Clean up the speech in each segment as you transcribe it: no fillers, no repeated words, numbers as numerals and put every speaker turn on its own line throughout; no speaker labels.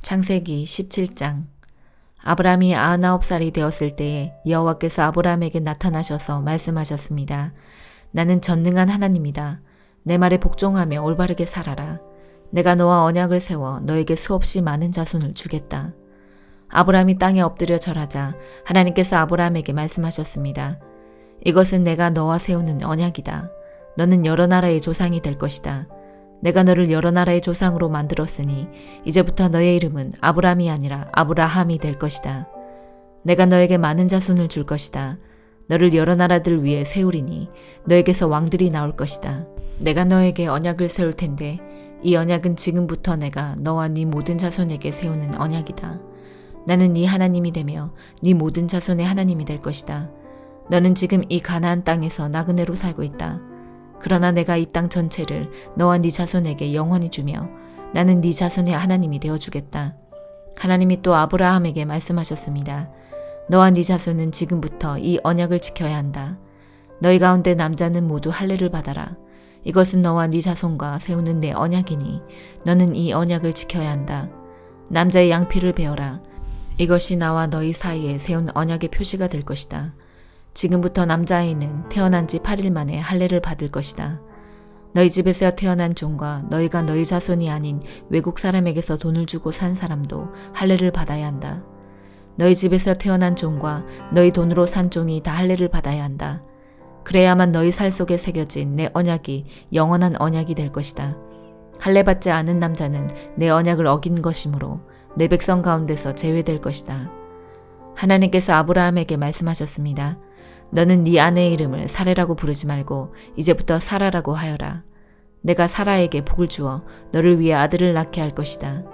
창세기 17장. 아브라함이 99살이 되었을 때에 여호와께서 아브라함에게 나타나셔서 말씀하셨습니다. 나는 전능한 하나님이다. 내 말에 복종하며 올바르게 살아라. 내가 너와 언약을 세워 너에게 수없이 많은 자손을 주겠다. 아브라함이 땅에 엎드려 절하자 하나님께서 아브라함에게 말씀하셨습니다. 이것은 내가 너와 세우는 언약이다. 너는 여러 나라의 조상이 될 것이다. 내가 너를 여러 나라의 조상으로 만들었으니 이제부터 너의 이름은 아브람이 아니라 아브라함이 될 것이다. 내가 너에게 많은 자손을 줄 것이다. 너를 여러 나라들 위에 세우리니 너에게서 왕들이 나올 것이다. 내가 너에게 언약을 세울 텐데 이 언약은 지금부터 내가 너와 네 모든 자손에게 세우는 언약이다. 나는 네 하나님이 되며 네 모든 자손의 하나님이 될 것이다. 너는 지금 이 가나안 땅에서 나그네로 살고 있다. 그러나 내가 이 땅 전체를 너와 네 자손에게 영원히 주며 나는 네 자손의 하나님이 되어주겠다. 하나님이 또 아브라함에게 말씀하셨습니다. 너와 네 자손은 지금부터 이 언약을 지켜야 한다. 너희 가운데 남자는 모두 할례를 받아라. 이것은 너와 네 자손과 세우는 내 언약이니 너는 이 언약을 지켜야 한다. 남자의 양피를 베어라. 이것이 나와 너희 사이에 세운 언약의 표시가 될 것이다. 지금부터 남자아이는 태어난 지 8일 만에 할례를 받을 것이다. 너희 집에서 태어난 종과 너희가 너희 자손이 아닌 외국 사람에게서 돈을 주고 산 사람도 할례를 받아야 한다. 너희 집에서 태어난 종과 너희 돈으로 산 종이 다 할례를 받아야 한다. 그래야만 너희 살 속에 새겨진 내 언약이 영원한 언약이 될 것이다. 할례 받지 않은 남자는 내 언약을 어긴 것이므로 내 백성 가운데서 제외될 것이다. 하나님께서 아브라함에게 말씀하셨습니다. 너는 네 아내의 이름을 사레라고 부르지 말고 이제부터 사라라고 하여라. 내가 사라에게 복을 주어 너를 위해 아들을 낳게 할 것이다.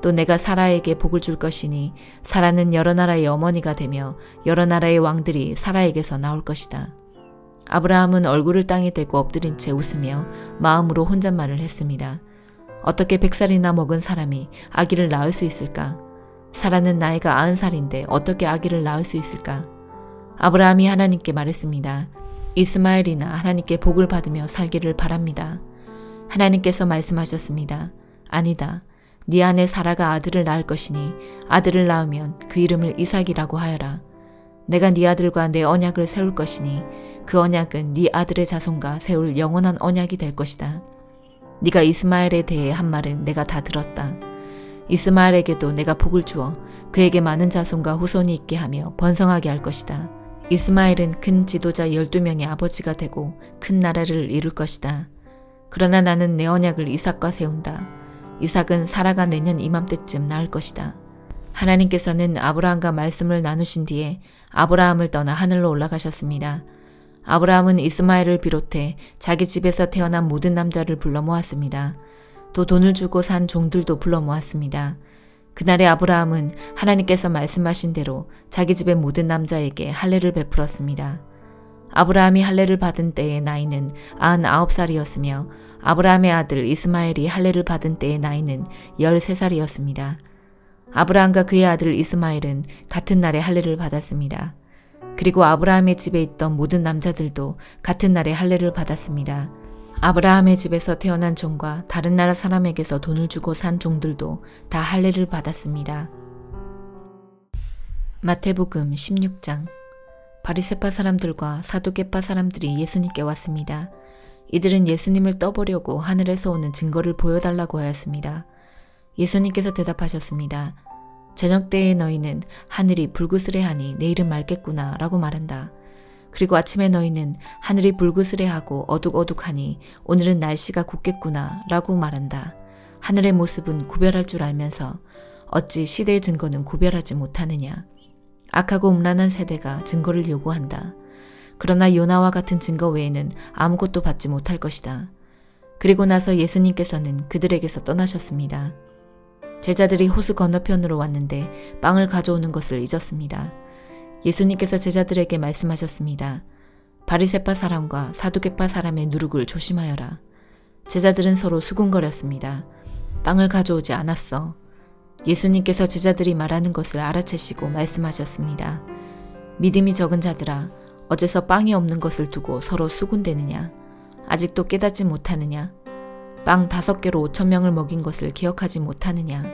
또 내가 사라에게 복을 줄 것이니 사라는 여러 나라의 어머니가 되며 여러 나라의 왕들이 사라에게서 나올 것이다. 아브라함은 얼굴을 땅에 대고 엎드린 채 웃으며 마음으로 혼잣말을 했습니다. 어떻게 100살이나 먹은 사람이 아기를 낳을 수 있을까? 사라는 나이가 90살인데 어떻게 아기를 낳을 수 있을까? 아브라함이 하나님께 말했습니다. 이스마엘이나 하나님께 복을 받으며 살기를 바랍니다. 하나님께서 말씀하셨습니다. 아니다. 네 아내 사라가 아들을 낳을 것이니 아들을 낳으면 그 이름을 이삭이라고 하여라. 내가 네 아들과 내 언약을 세울 것이니 그 언약은 네 아들의 자손과 세울 영원한 언약이 될 것이다. 네가 이스마엘에 대해 한 말은 내가 다 들었다. 이스마엘에게도 내가 복을 주어 그에게 많은 자손과 후손이 있게 하며 번성하게 할 것이다. 이스마엘은 큰 지도자 12명의 아버지가 되고 큰 나라를 이룰 것이다. 그러나 나는 내 언약을 이삭과 세운다. 이삭은 사라가 내년 이맘때쯤 낳을 것이다. 하나님께서는 아브라함과 말씀을 나누신 뒤에 아브라함을 떠나 하늘로 올라가셨습니다. 아브라함은 이스마엘을 비롯해 자기 집에서 태어난 모든 남자를 불러 모았습니다. 또 돈을 주고 산 종들도 불러 모았습니다. 그날에 아브라함은 하나님께서 말씀하신 대로 자기 집의 모든 남자에게 할례를 베풀었습니다. 아브라함이 할례를 받은 때의 나이는 99살이었으며 아브라함의 아들 이스마엘이 할례를 받은 때의 나이는 13살이었습니다. 아브라함과 그의 아들 이스마엘은 같은 날에 할례를 받았습니다. 그리고 아브라함의 집에 있던 모든 남자들도 같은 날에 할례를 받았습니다. 아브라함의 집에서 태어난 종과 다른 나라 사람에게서 돈을 주고 산 종들도 다 할례를 받았습니다. 마태복음 16장. 바리새파 사람들과 사두개파 사람들이 예수님께 왔습니다. 이들은 예수님을 떠보려고 하늘에서 오는 증거를 보여달라고 하였습니다. 예수님께서 대답하셨습니다. 저녁 때에 너희는 하늘이 불그스레하니 내일은 맑겠구나 라고 말한다. 그리고 아침에 너희는 하늘이 불그스레하고 어둑어둑하니 오늘은 날씨가 굽겠구나 라고 말한다. 하늘의 모습은 구별할 줄 알면서 어찌 시대의 증거는 구별하지 못하느냐. 악하고 음란한 세대가 증거를 요구한다. 그러나 요나와 같은 증거 외에는 아무것도 받지 못할 것이다. 그리고 나서 예수님께서는 그들에게서 떠나셨습니다. 제자들이 호수 건너편으로 왔는데 빵을 가져오는 것을 잊었습니다. 예수님께서 제자들에게 말씀하셨습니다. 바리새파 사람과 사두개파 사람의 누룩을 조심하여라. 제자들은 서로 수군거렸습니다. 빵을 가져오지 않았어. 예수님께서 제자들이 말하는 것을 알아채시고 말씀하셨습니다. 믿음이 적은 자들아, 어째서 빵이 없는 것을 두고 서로 수군대느냐? 아직도 깨닫지 못하느냐? 빵 5개로 5,000명을 먹인 것을 기억하지 못하느냐?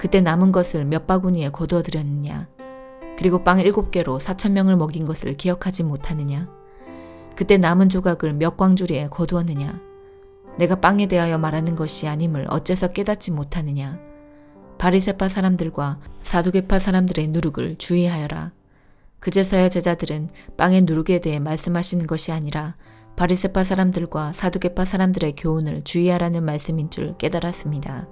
그때 남은 것을 몇 바구니에 거두어 들였느냐? 그리고 빵 7개로 4,000명을 먹인 것을 기억하지 못하느냐? 그때 남은 조각을 몇 광주리에 거두었느냐? 내가 빵에 대하여 말하는 것이 아님을 어째서 깨닫지 못하느냐? 바리새파 사람들과 사두개파 사람들의 누룩을 주의하여라. 그제서야 제자들은 빵의 누룩에 대해 말씀하시는 것이 아니라 바리새파 사람들과 사두개파 사람들의 교훈을 주의하라는 말씀인 줄 깨달았습니다.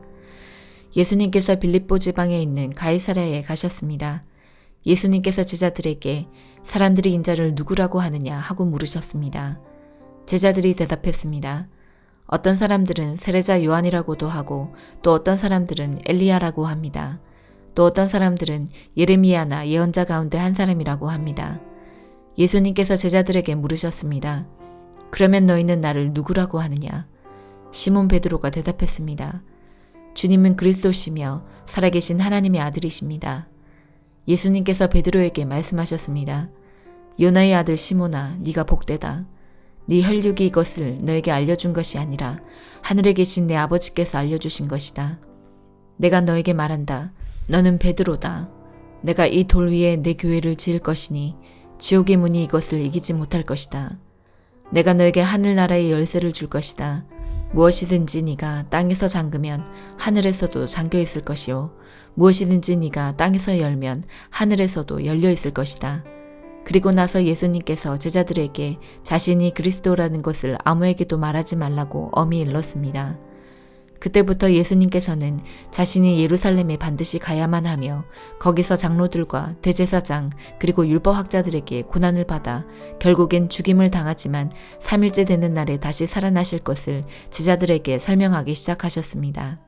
예수님께서 빌립보 지방에 있는 가이사랴에 가셨습니다. 예수님께서 제자들에게 사람들이 인자를 누구라고 하느냐 하고 물으셨습니다. 제자들이 대답했습니다. 어떤 사람들은 세례자 요한이라고도 하고 또 어떤 사람들은 엘리야라고 합니다. 또 어떤 사람들은 예레미야나 예언자 가운데 한 사람이라고 합니다. 예수님께서 제자들에게 물으셨습니다. 그러면 너희는 나를 누구라고 하느냐? 시몬 베드로가 대답했습니다. 주님은 그리스도시며 살아계신 하나님의 아들이십니다. 예수님께서 베드로에게 말씀하셨습니다. 요나의 아들 시몬아, 네가 복되다. 네 혈육이 이것을 너에게 알려준 것이 아니라 하늘에 계신 내 아버지께서 알려주신 것이다. 내가 너에게 말한다. 너는 베드로다. 내가 이 돌 위에 내 교회를 지을 것이니 지옥의 문이 이것을 이기지 못할 것이다. 내가 너에게 하늘나라의 열쇠를 줄 것이다. 무엇이든지 네가 땅에서 잠그면 하늘에서도 잠겨 있을 것이요. 무엇이든지 네가 땅에서 열면 하늘에서도 열려 있을 것이다. 그리고 나서 예수님께서 제자들에게 자신이 그리스도라는 것을 아무에게도 말하지 말라고 엄히 일렀습니다. 그때부터 예수님께서는 자신이 예루살렘에 반드시 가야만 하며 거기서 장로들과 대제사장 그리고 율법학자들에게 고난을 받아 결국엔 죽임을 당하지만 3일째 되는 날에 다시 살아나실 것을 제자들에게 설명하기 시작하셨습니다.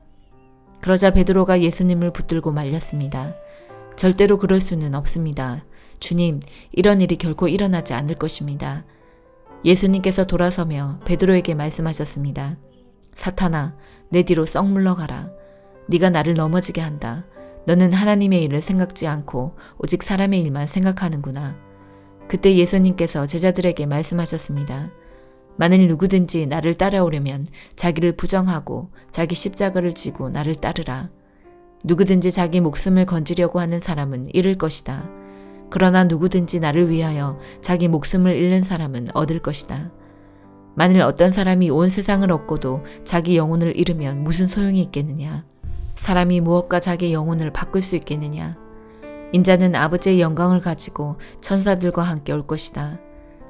그러자 베드로가 예수님을 붙들고 말렸습니다. 절대로 그럴 수는 없습니다. 주님, 이런 일이 결코 일어나지 않을 것입니다. 예수님께서 돌아서며 베드로에게 말씀하셨습니다. 사탄아, 내 뒤로 썩 물러가라. 네가 나를 넘어지게 한다. 너는 하나님의 일을 생각지 않고 오직 사람의 일만 생각하는구나. 그때 예수님께서 제자들에게 말씀하셨습니다. 만일 누구든지 나를 따라오려면 자기를 부정하고 자기 십자가를 지고 나를 따르라. 누구든지 자기 목숨을 건지려고 하는 사람은 잃을 것이다. 그러나 누구든지 나를 위하여 자기 목숨을 잃는 사람은 얻을 것이다. 만일 어떤 사람이 온 세상을 얻고도 자기 영혼을 잃으면 무슨 소용이 있겠느냐? 사람이 무엇과 자기 영혼을 바꿀 수 있겠느냐? 인자는 아버지의 영광을 가지고 천사들과 함께 올 것이다.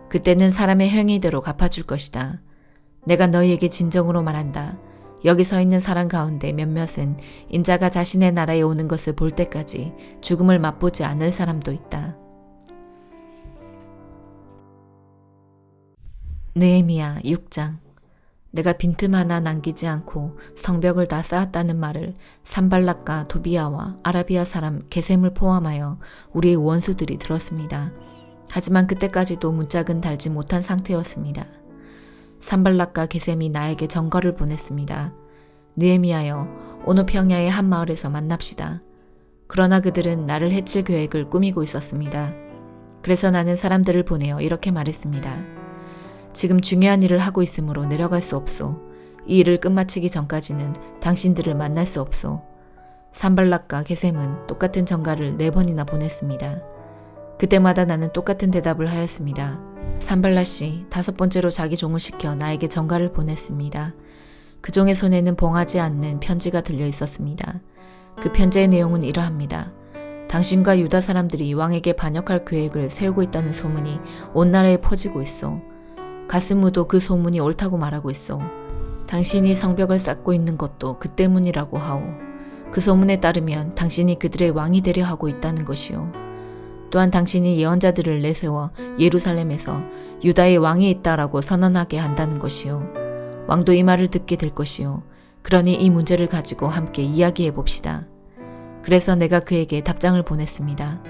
그때는 사람의 행위대로 갚아줄 것이다. 내가 너희에게 진정으로 말한다. 여기 서 있는 사람 가운데 몇몇은 인자가 자신의 나라에 오는 것을 볼 때까지 죽음을 맛보지 않을 사람도 있다. 느헤미야 6장. 내가 빈틈 하나 남기지 않고 성벽을 다 쌓았다는 말을 산발락과 도비아와 아라비아 사람 게셈을 포함하여 우리의 원수들이 들었습니다. 하지만 그때까지도 문짝은 달지 못한 상태였습니다. 산발락과 게셈이 나에게 전거를 보냈습니다. 느헤미야여, 오노 평야의 한 마을에서 만납시다. 그러나 그들은 나를 해칠 계획을 꾸미고 있었습니다. 그래서 나는 사람들을 보내어 이렇게 말했습니다. 지금 중요한 일을 하고 있으므로 내려갈 수 없소. 이 일을 끝마치기 전까지는 당신들을 만날 수 없소. 산발락과 게셈은 똑같은 전가를 4번이나 보냈습니다. 그때마다 나는 똑같은 대답을 하였습니다. 산발락이 5번째로 자기 종을 시켜 나에게 전가를 보냈습니다. 그 종의 손에는 봉하지 않는 편지가 들려 있었습니다. 그 편지의 내용은 이러합니다. 당신과 유다 사람들이 왕에게 반역할 계획을 세우고 있다는 소문이 온 나라에 퍼지고 있어. 가스무도 그 소문이 옳다고 말하고 있어. 당신이 성벽을 쌓고 있는 것도 그 때문이라고 하오. 그 소문에 따르면 당신이 그들의 왕이 되려 하고 있다는 것이오. 또한 당신이 예언자들을 내세워 예루살렘에서 유다의 왕이 있다라고 선언하게 한다는 것이오. 왕도 이 말을 듣게 될 것이오. 그러니 이 문제를 가지고 함께 이야기해 봅시다. 그래서 내가 그에게 답장을 보냈습니다.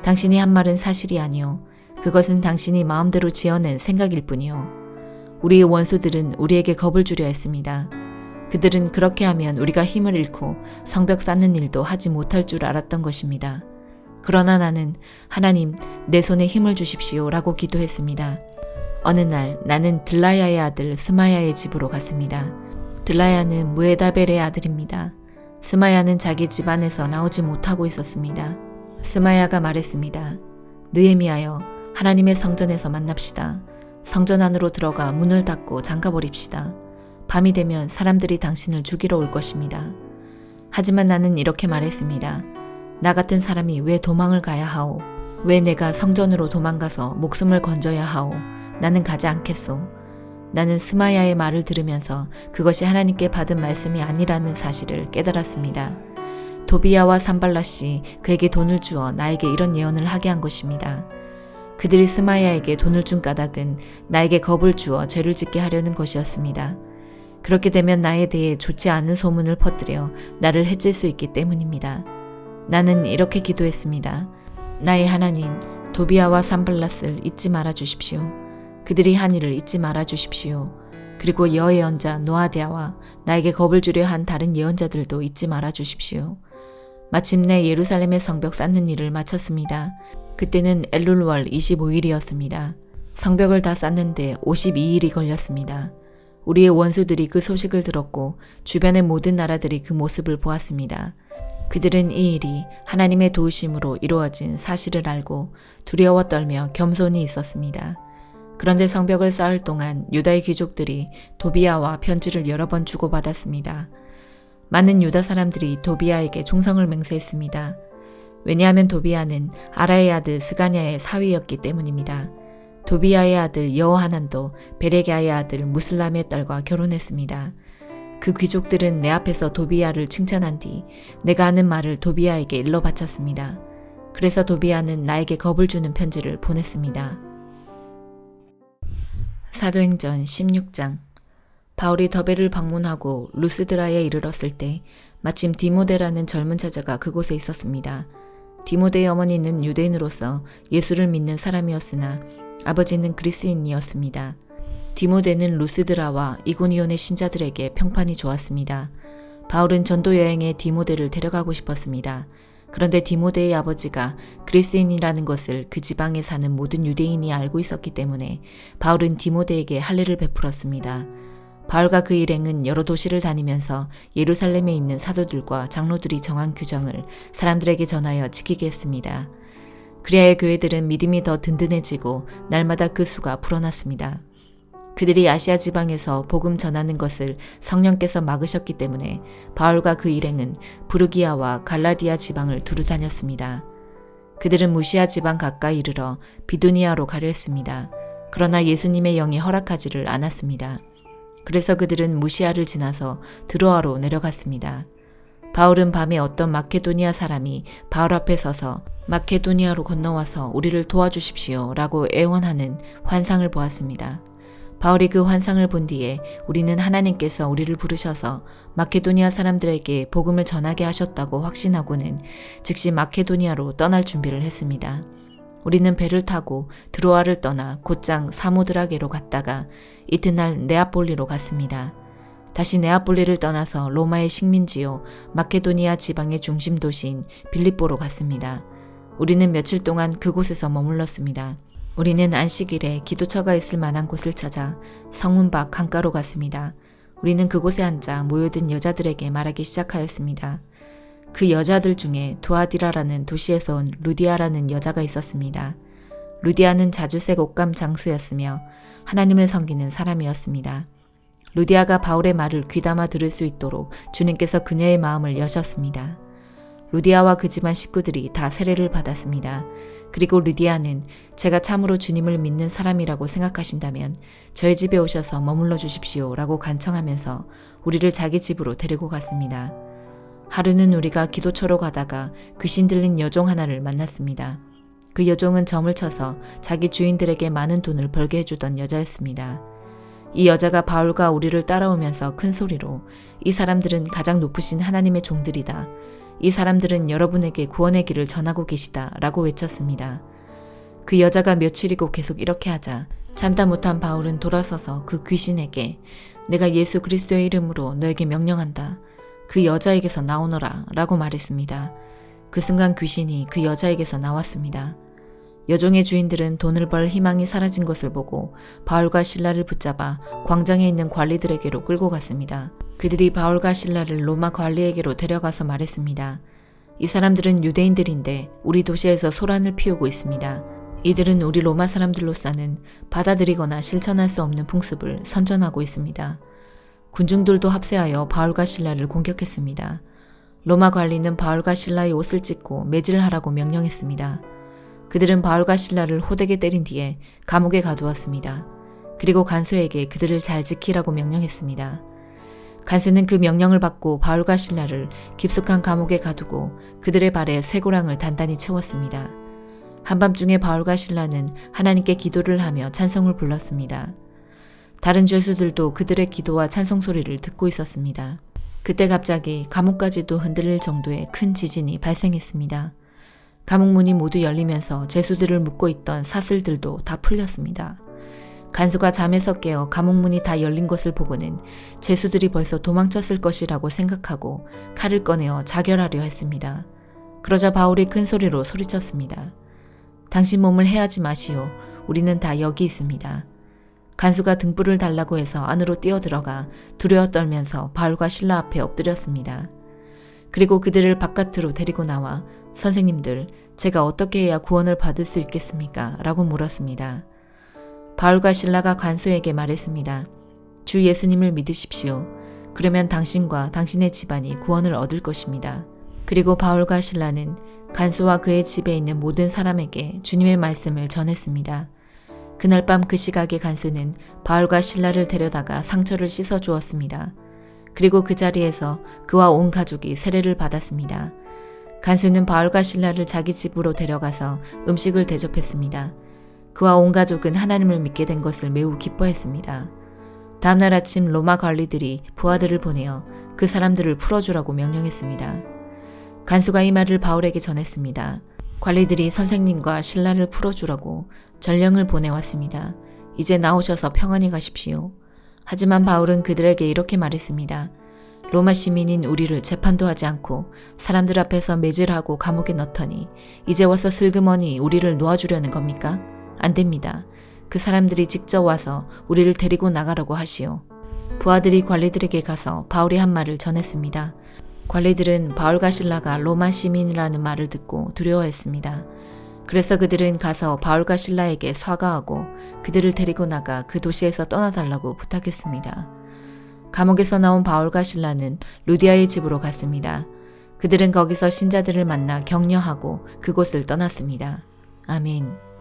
당신이 한 말은 사실이 아니오. 그것은 당신이 마음대로 지어낸 생각일 뿐이오. 우리의 원수들은 우리에게 겁을 주려 했습니다. 그들은 그렇게 하면 우리가 힘을 잃고 성벽 쌓는 일도 하지 못할 줄 알았던 것입니다. 그러나 나는 하나님, 내 손에 힘을 주십시오 라고 기도했습니다. 어느 날 나는 들라야의 아들 스마야의 집으로 갔습니다. 들라야는 무에다벨의 아들입니다. 스마야는 자기 집안에서 나오지 못하고 있었습니다. 스마야가 말했습니다. 느헤미야여, 하나님의 성전에서 만납시다. 성전 안으로 들어가 문을 닫고 잠가버립시다. 밤이 되면 사람들이 당신을 죽이러 올 것입니다. 하지만 나는 이렇게 말했습니다. 나 같은 사람이 왜 도망을 가야 하오? 왜 내가 성전으로 도망가서 목숨을 건져야 하오? 나는 가지 않겠소. 나는 스마야의 말을 들으면서 그것이 하나님께 받은 말씀이 아니라는 사실을 깨달았습니다. 도비야와 산발랏이 그에게 돈을 주어 나에게 이런 예언을 하게 한 것입니다. 그들이 스마야에게 돈을 준 까닭은 나에게 겁을 주어 죄를 짓게 하려는 것이었습니다. 그렇게 되면 나에 대해 좋지 않은 소문을 퍼뜨려 나를 해칠 수 있기 때문입니다. 나는 이렇게 기도했습니다. 나의 하나님, 도비야와 산발랏을 잊지 말아 주십시오. 그들이 한 일을 잊지 말아 주십시오. 그리고 여예언자 노아디아와 나에게 겁을 주려 한 다른 예언자들도 잊지 말아 주십시오. 마침내 예루살렘의 성벽 쌓는 일을 마쳤습니다. 그때는 엘룰월 25일이었습니다. 성벽을 다 쌓는데 52일이 걸렸습니다. 우리의 원수들이 그 소식을 들었고 주변의 모든 나라들이 그 모습을 보았습니다. 그들은 이 일이 하나님의 도우심으로 이루어진 사실을 알고 두려워 떨며 겸손히 있었습니다. 그런데 성벽을 쌓을 동안 유다의 귀족들이 도비야와 편지를 여러 번 주고받았습니다. 많은 유다 사람들이 도비야에게 충성을 맹세했습니다. 왜냐하면 도비야는 아라의 아들 스가냐의 사위였기 때문입니다. 도비야의 아들 여호하난도 베레갸의 아들 무슬람의 딸과 결혼했습니다. 그 귀족들은 내 앞에서 도비야를 칭찬한 뒤 내가 하는 말을 도비야에게 일러 바쳤습니다. 그래서 도비야는 나에게 겁을 주는 편지를 보냈습니다. 사도행전 16장. 바울이 더베를 방문하고 루스드라에 이르렀을 때 마침 디모데라는 젊은 처자가 그곳에 있었습니다. 디모데의 어머니는 유대인으로서 예수를 믿는 사람이었으나 아버지는 그리스인이었습니다. 디모데는 루스드라와 이고니온의 신자들에게 평판이 좋았습니다. 바울은 전도 여행에 디모데를 데려가고 싶었습니다. 그런데 디모데의 아버지가 그리스인이라는 것을 그 지방에 사는 모든 유대인이 알고 있었기 때문에 바울은 디모데에게 할례를 베풀었습니다. 바울과 그 일행은 여러 도시를 다니면서 예루살렘에 있는 사도들과 장로들이 정한 규정을 사람들에게 전하여 지키게 했습니다. 그리하여 교회들은 믿음이 더 든든해지고 날마다 그 수가 불어났습니다. 그들이 아시아 지방에서 복음 전하는 것을 성령께서 막으셨기 때문에 바울과 그 일행은 부르기아와 갈라디아 지방을 두루 다녔습니다. 그들은 무시아 지방 가까이 이르러 비두니아로 가려 했습니다. 그러나 예수님의 영이 허락하지를 않았습니다. 그래서 그들은 무시아를 지나서 드로아로 내려갔습니다. 바울은 밤에 어떤 마케도니아 사람이 바울 앞에 서서 마케도니아로 건너와서 우리를 도와주십시오 라고 애원하는 환상을 보았습니다. 바울이 그 환상을 본 뒤에 우리는 하나님께서 우리를 부르셔서 마케도니아 사람들에게 복음을 전하게 하셨다고 확신하고는 즉시 마케도니아로 떠날 준비를 했습니다. 우리는 배를 타고 드로아를 떠나 곧장 사모드라게로 갔다가 이튿날 네아폴리로 갔습니다. 다시 네아폴리를 떠나서 로마의 식민지요 마케도니아 지방의 중심 도시인 빌립보로 갔습니다. 우리는 며칠 동안 그곳에서 머물렀습니다. 우리는 안식일에 기도처가 있을 만한 곳을 찾아 성문 밖 강가로 갔습니다. 우리는 그곳에 앉아 모여든 여자들에게 말하기 시작하였습니다. 그 여자들 중에 두아디라라는 도시에서 온 루디아라는 여자가 있었습니다. 루디아는 자주색 옷감 장수였으며 하나님을 섬기는 사람이었습니다. 루디아가 바울의 말을 귀담아 들을 수 있도록 주님께서 그녀의 마음을 여셨습니다. 루디아와 그 집안 식구들이 다 세례를 받았습니다. 그리고 루디아는 제가 참으로 주님을 믿는 사람이라고 생각하신다면 저희 집에 오셔서 머물러 주십시오 라고 간청하면서 우리를 자기 집으로 데리고 갔습니다. 하루는 우리가 기도처로 가다가 귀신 들린 여종 하나를 만났습니다. 그 여종은 점을 쳐서 자기 주인들에게 많은 돈을 벌게 해주던 여자였습니다. 이 여자가 바울과 우리를 따라오면서 큰 소리로 이 사람들은 가장 높으신 하나님의 종들이다. 이 사람들은 여러분에게 구원의 길을 전하고 계시다 라고 외쳤습니다. 그 여자가 며칠이고 계속 이렇게 하자 참다 못한 바울은 돌아서서 그 귀신에게 내가 예수 그리스도의 이름으로 너에게 명령한다. 그 여자에게서 나오너라 라고 말했습니다. 그 순간 귀신이 그 여자에게서 나왔습니다. 여종의 주인들은 돈을 벌 희망이 사라진 것을 보고 바울과 실라를 붙잡아 광장에 있는 관리들에게로 끌고 갔습니다. 그들이 바울과 실라를 로마 관리에게로 데려가서 말했습니다. 이 사람들은 유대인들인데 우리 도시에서 소란을 피우고 있습니다. 이들은 우리 로마 사람들로서는 받아들이거나 실천할 수 없는 풍습을 선전하고 있습니다. 군중들도 합세하여 바울과 실라를 공격했습니다. 로마 관리는 바울과 실라의 옷을 찢고 매질하라고 명령했습니다. 그들은 바울과 실라를 호되게 때린 뒤에 감옥에 가두었습니다. 그리고 간수에게 그들을 잘 지키라고 명령했습니다. 간수는 그 명령을 받고 바울과 실라를 깊숙한 감옥에 가두고 그들의 발에 쇠고랑을 단단히 채웠습니다. 한밤중에 바울과 실라는 하나님께 기도를 하며 찬송을 불렀습니다. 다른 죄수들도 그들의 기도와 찬송 소리를 듣고 있었습니다. 그때 갑자기 감옥까지도 흔들릴 정도의 큰 지진이 발생했습니다. 감옥 문이 모두 열리면서 죄수들을 묶고 있던 사슬들도 다 풀렸습니다. 간수가 잠에서 깨어 감옥 문이 다 열린 것을 보고는 죄수들이 벌써 도망쳤을 것이라고 생각하고 칼을 꺼내어 자결하려 했습니다. 그러자 바울이 큰 소리로 소리쳤습니다. 당신 몸을 해하지 마시오. 우리는 다 여기 있습니다. 간수가 등불을 달라고 해서 안으로 뛰어들어가 두려워 떨면서 바울과 실라 앞에 엎드렸습니다. 그리고 그들을 바깥으로 데리고 나와 선생님들, 제가 어떻게 해야 구원을 받을 수 있겠습니까? 라고 물었습니다. 바울과 실라가 간수에게 말했습니다. 주 예수님을 믿으십시오. 그러면 당신과 당신의 집안이 구원을 얻을 것입니다. 그리고 바울과 실라는 간수와 그의 집에 있는 모든 사람에게 주님의 말씀을 전했습니다. 그날 밤 그 시각에 간수는 바울과 실라를 데려다가 상처를 씻어 주었습니다. 그리고 그 자리에서 그와 온 가족이 세례를 받았습니다. 간수는 바울과 실라를 자기 집으로 데려가서 음식을 대접했습니다. 그와 온 가족은 하나님을 믿게 된 것을 매우 기뻐했습니다. 다음날 아침 로마 관리들이 부하들을 보내어 그 사람들을 풀어주라고 명령했습니다. 간수가 이 말을 바울에게 전했습니다. 관리들이 선생님과 실라를 풀어주라고 전령을 보내왔습니다. 이제 나오셔서 평안히 가십시오. 하지만 바울은 그들에게 이렇게 말했습니다. 로마 시민인 우리를 재판도 하지 않고 사람들 앞에서 매질하고 감옥에 넣더니 이제 와서 슬그머니 우리를 놓아주려는 겁니까? 안 됩니다. 그 사람들이 직접 와서 우리를 데리고 나가라고 하시오. 부하들이 관리들에게 가서 바울이 한 말을 전했습니다. 관리들은 바울과 실라가 로마 시민이라는 말을 듣고 두려워했습니다. 그래서 그들은 가서 바울과 실라에게 사과하고 그들을 데리고 나가 그 도시에서 떠나달라고 부탁했습니다. 감옥에서 나온 바울과 실라는 루디아의 집으로 갔습니다. 그들은 거기서 신자들을 만나 격려하고 그곳을 떠났습니다. 아멘.